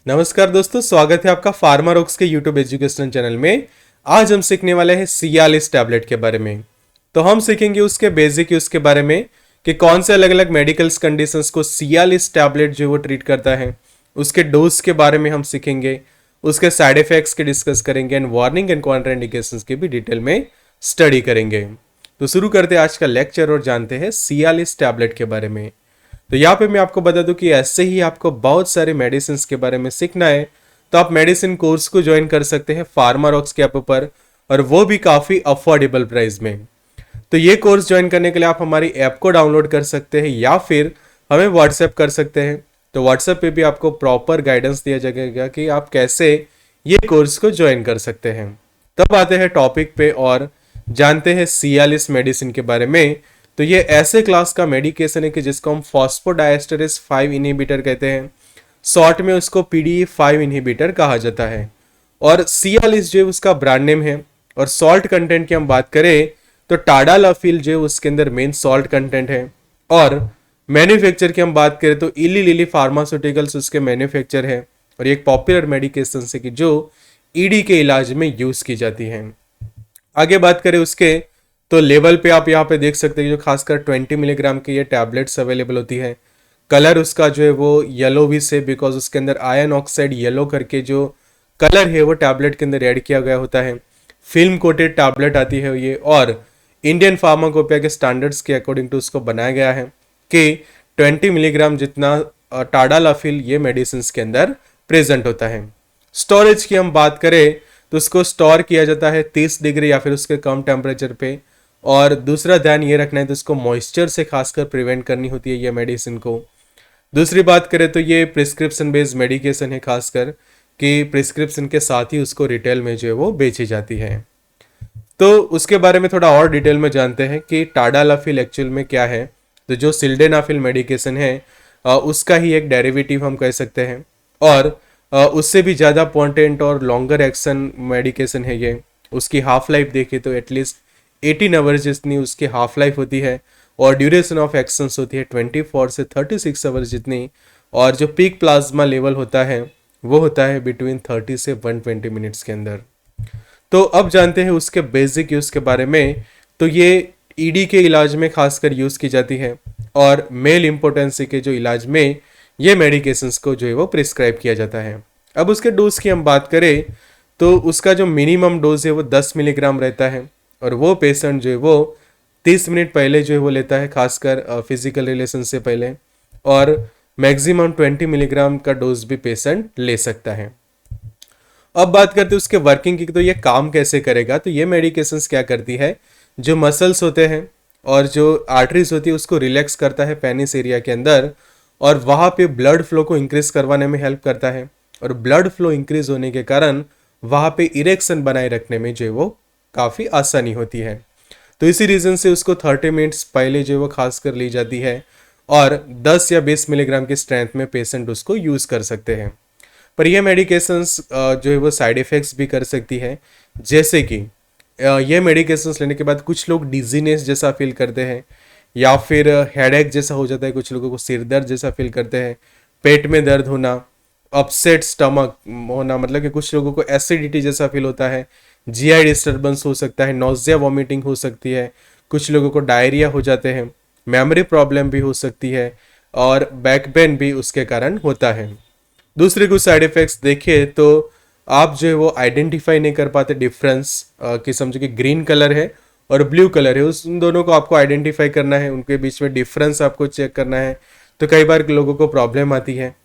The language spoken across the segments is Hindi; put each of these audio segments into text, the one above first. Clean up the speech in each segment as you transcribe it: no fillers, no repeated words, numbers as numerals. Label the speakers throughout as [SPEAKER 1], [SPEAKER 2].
[SPEAKER 1] नमस्कार दोस्तों, स्वागत है आपका फार्मारोक्स के यूट्यूब एजुकेशनल चैनल में। आज हम सीखने वाले हैं सियालिस टैबलेट के बारे में। तो हम सीखेंगे उसके बेसिक यूज के बारे में कि कौन से अलग अलग मेडिकल कंडीशंस को सियालिस टैबलेट जो वो ट्रीट करता है, उसके डोज के बारे में हम सीखेंगे, उसके साइड इफेक्ट्स के डिस्कस करेंगे एंड वार्निंग एंड कॉन्ट्राइंडिकेशंस की भी डिटेल में स्टडी करेंगे। तो शुरू करते हैं आज का लेक्चर और जानते हैं सियालिस टैबलेट के बारे में। तो यहाँ पे मैं आपको बता दूं कि ऐसे ही आपको बहुत सारे मेडिसिन के बारे में सीखना है तो आप मेडिसिन कोर्स को ज्वाइन कर सकते हैं फार्मारॉक्स के ऐप पर, और वो भी काफ़ी अफोर्डेबल प्राइस में। तो ये कोर्स ज्वाइन करने के लिए आप हमारी ऐप को डाउनलोड कर सकते हैं या फिर हमें व्हाट्सएप कर सकते हैं। तो व्हाट्सएप पे भी आपको प्रॉपर गाइडेंस दिया जाएगा कि आप कैसे ये कोर्स को ज्वाइन कर सकते हैं। तब आते हैं टॉपिक पे और जानते हैं सियालिस मेडिसिन के बारे में। तो ये ऐसे क्लास का मेडिकेशन है कि जिसको हम फॉस्फोडाइएस्टरेज 5 इनहिबिटर कहते हैं, शॉर्ट में उसको PDE5 इनहिबिटर कहा जाता है। और सियालिस जो है उसका ब्रांड नेम है। और सॉल्ट कंटेंट की हम बात करें तो टाडालाफिल जो है उसके अंदर मेन सॉल्ट कंटेंट है। और मैन्युफैक्चर की हम बात करें तो इली लिली फार्मास्यूटिकल्स उसके मैन्युफैक्चर है। और ये एक पॉपुलर मेडिकेशन है कि जो ईडी के इलाज में यूज की जाती है। आगे बात करें उसके तो लेवल पे आप यहाँ पे देख सकते हैं जो खासकर 20 मिलीग्राम की ये टैबलेट्स अवेलेबल होती है। कलर उसका जो है वो येलो भी से, बिकॉज उसके अंदर आयन ऑक्साइड येलो करके जो कलर है वो टैबलेट के अंदर ऐड किया गया होता है। फिल्म कोटेड टैबलेट आती है ये, और इंडियन फार्माकोपिया के स्टैंडर्ड्स के अकॉर्डिंग टू उसको बनाया गया है कि 20 मिलीग्राम जितना टाडालाफिल ये मेडिसिन के अंदर प्रेजेंट होता है। स्टोरेज की हम बात करें तो उसको स्टोर किया जाता है 30 डिग्री या फिर उसके कम टेम्परेचर पे। और दूसरा ध्यान ये रखना है तो इसको मॉइस्चर से खासकर प्रिवेंट करनी होती है ये मेडिसिन को। दूसरी बात करें तो ये प्रिस्क्रिप्शन बेस्ड मेडिकेशन है, खासकर कि प्रिस्क्रिप्शन के साथ ही उसको रिटेल में जो है वो बेची जाती है। तो उसके बारे में थोड़ा और डिटेल में जानते हैं कि टाडालाफिल एक्चुअल में क्या है। तो जो सिल्डेनाफिल मेडिकेशन है उसका ही एक डेरिवेटिव हम कह सकते हैं। और उससे भी ज़्यादा पोटेंट और लॉन्गर एक्शन मेडिकेशन है ये। उसकी हाफ लाइफ देखें तो एटलीस्ट 18 आवर्स जितनी उसकी हाफ लाइफ होती है, और ड्यूरेशन ऑफ एक्शंस होती है 24 से 36 आवर्स जितनी। और जो पीक प्लाज्मा लेवल होता है वो होता है बिटवीन 30 से 120 मिनट्स के अंदर। तो अब जानते हैं उसके बेसिक यूज़ के बारे में। तो ये ईडी के इलाज में खासकर यूज़ की जाती है, और मेल इम्पोर्टेंसी के जो इलाज में ये मेडिकेशंस को जो है वो प्रिस्क्राइब किया जाता है। अब उसके डोज की हम बात करें तो उसका जो मिनिमम डोज है वो 10 मिलीग्राम रहता है। और वो पेशेंट जो है वो 30 मिनट पहले जो है वो लेता है, खासकर फिजिकल रिलेशन से पहले। और मैक्सिमम 20 मिलीग्राम का डोज भी पेशेंट ले सकता है। अब बात करते हैं उसके वर्किंग की, तो ये काम कैसे करेगा। तो ये मेडिकेशंस क्या करती है, जो मसल्स होते हैं और जो आर्टरीज होती है उसको रिलैक्स करता है पेनिस एरिया के अंदर, और वहाँ पे ब्लड फ्लो को इंक्रीज करवाने में हेल्प करता है। और ब्लड फ्लो इंक्रीज होने के कारण वहाँ पे इरेक्शन बनाए रखने में जो है वो काफ़ी आसानी होती है। तो इसी रीज़न से उसको 30 मिनट्स पहले जो है वो खास कर ली जाती है, और 10 या 20 मिलीग्राम की स्ट्रेंथ में पेशेंट उसको यूज़ कर सकते हैं। पर यह मेडिकेशंस जो है वो साइड इफ़ेक्ट्स भी कर सकती है, जैसे कि ये मेडिकेशंस लेने के बाद कुछ लोग डिजीनेस जैसा फील करते हैं, या फिर हेडेक जैसा हो जाता है, कुछ लोगों को सिर दर्द जैसा फील करते हैं, पेट में दर्द होना, अपसेट स्टमक होना, मतलब कि कुछ लोगों को एसिडिटी जैसा फील होता है, जीआई डिस्टर्बेंस हो सकता है, नोजिया वॉमिटिंग हो सकती है, कुछ लोगों को डायरिया हो जाते हैं, मेमोरी प्रॉब्लम भी हो सकती है, और बैक पेन भी उसके कारण होता है। दूसरे कुछ साइड इफेक्ट्स देखिए तो आप जो है वो आइडेंटिफाई नहीं कर पाते डिफरेंस, कि समझो कि ग्रीन कलर है और ब्लू कलर है, उन दोनों को आपको आइडेंटिफाई करना है, उनके बीच में डिफरेंस आपको चेक करना है। तो कई बार लोगों को प्रॉब्लम आती है।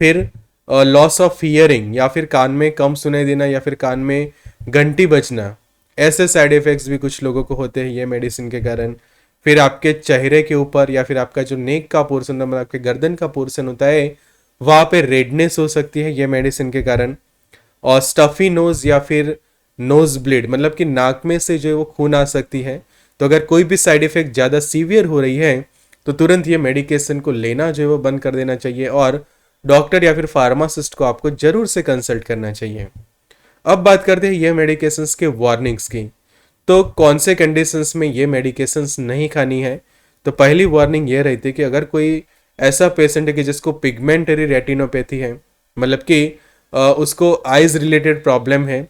[SPEAKER 1] फिर लॉस ऑफ हियरिंग, या फिर कान में कम सुनाई देना, या फिर कान में घंटी बजना, ऐसे साइड इफेक्ट्स भी कुछ लोगों को होते हैं ये मेडिसिन के कारण। फिर आपके चेहरे के ऊपर या फिर आपका जो नेक का पोर्शन, मतलब आपके गर्दन का पोर्शन होता है, वहाँ पे रेडनेस हो सकती है ये मेडिसिन के कारण। और स्टफी नोज या फिर नोज ब्लीड, मतलब कि नाक में से जो है वो खून आ सकती है। तो अगर कोई भी साइड इफेक्ट ज़्यादा सीवियर हो रही है तो तुरंत ये मेडिकेशन को लेना जो है वो बंद कर देना चाहिए, और डॉक्टर या फिर फार्मासिस्ट को आपको जरूर से कंसल्ट करना चाहिए। अब बात करते हैं ये मेडिकेशंस के वार्निंग्स की। तो कौन से कंडीशंस में ये मेडिकेशंस नहीं खानी है। तो पहली वार्निंग ये रहती है कि अगर कोई ऐसा पेशेंट है कि जिसको पिगमेंटरी रेटिनोपैथी है, मतलब कि उसको आइज रिलेटेड प्रॉब्लम है,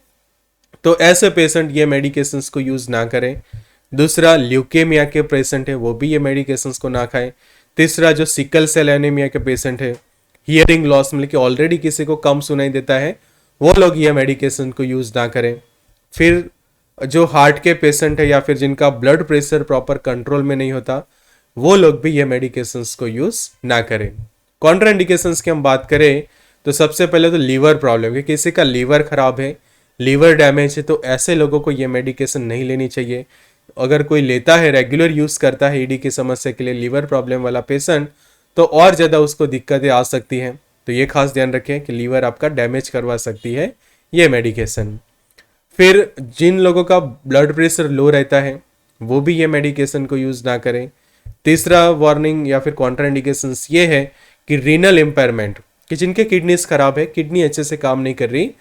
[SPEAKER 1] तो ऐसे पेशेंट ये मेडिकेशंस को यूज ना करें। दूसरा, ल्यूकेमिया के पेशेंट है वो भी ये मेडिकेशंस को ना खाएं। तीसरा, जो सिकल सेल एनीमिया के पेशेंट है, हियरिंग लॉस मतलब कि ऑलरेडी किसी को कम सुनाई देता है, वो लोग ये मेडिकेशन को यूज ना करें। फिर जो हार्ट के पेशेंट है या फिर जिनका ब्लड प्रेशर प्रॉपर कंट्रोल में नहीं होता, वो लोग भी ये मेडिकेशंस को यूज ना करें। कॉन्ट्राइंडिकेशंस की हम बात करें तो सबसे पहले तो लीवर प्रॉब्लम है, किसी का लीवर खराब है, लीवर डैमेज है, तो ऐसे लोगों को ये मेडिकेशन नहीं लेनी चाहिए। अगर कोई लेता है, रेगुलर यूज करता है ईडी की समस्या के लिए, लीवर प्रॉब्लम वाला पेशेंट, तो और ज़्यादा उसको दिक्कतें आ सकती हैं। तो ये खास ध्यान रखें कि लीवर आपका डैमेज करवा सकती है ये मेडिकेशन। फिर जिन लोगों का ब्लड प्रेशर लो रहता है वो भी ये मेडिकेशन को यूज़ ना करें। तीसरा वार्निंग या फिर कॉन्ट्राइंडिकेशंस ये है कि रीनल इम्पेयरमेंट, कि जिनके किडनीज खराब है, किडनी अच्छे से काम नहीं कर रही,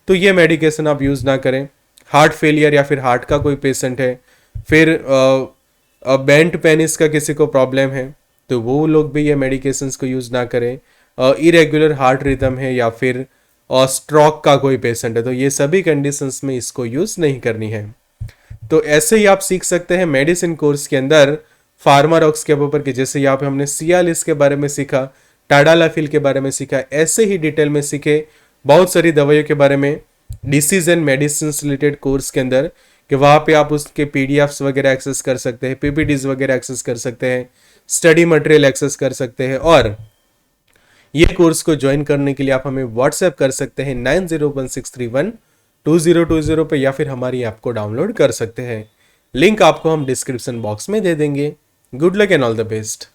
[SPEAKER 1] तो ये मेडिकेशन आप यूज़ ना करें। हार्ट फेलियर या फिर हार्ट का कोई पेशेंट है, फिर बेंट पेनिस का किसी को प्रॉब्लम है, तो वो लोग भी ये मेडिकेशंस को यूज़ ना करें। इरेगुलर हार्ट रिदम है या फिर स्ट्रोक का कोई पेशेंट है, तो ये सभी कंडीशंस में इसको यूज़ नहीं करनी है। तो ऐसे ही आप सीख सकते हैं मेडिसिन कोर्स के अंदर फार्मारॉक्स के ऊपर कि जैसे यहाँ पे हमने सियालिस के बारे में सीखा, टाडालाफिल के बारे में सीखा, ऐसे ही डिटेल में सीखे बहुत सारी दवाइयों के बारे में disease and medicine related course के अंदर, कि वहाँ पे आप उसके पीडीएफ्स वगैरह एक्सेस कर सकते हैं, पीपीटीज वगैरह एक्सेस कर सकते हैं, स्टडी मटेरियल एक्सेस कर सकते हैं। और ये कोर्स को ज्वाइन करने के लिए आप हमें व्हाट्सएप कर सकते हैं 9016312020 पे, या फिर हमारी ऐप को डाउनलोड कर सकते हैं। लिंक आपको हम डिस्क्रिप्शन बॉक्स में दे देंगे। Good luck and all the best.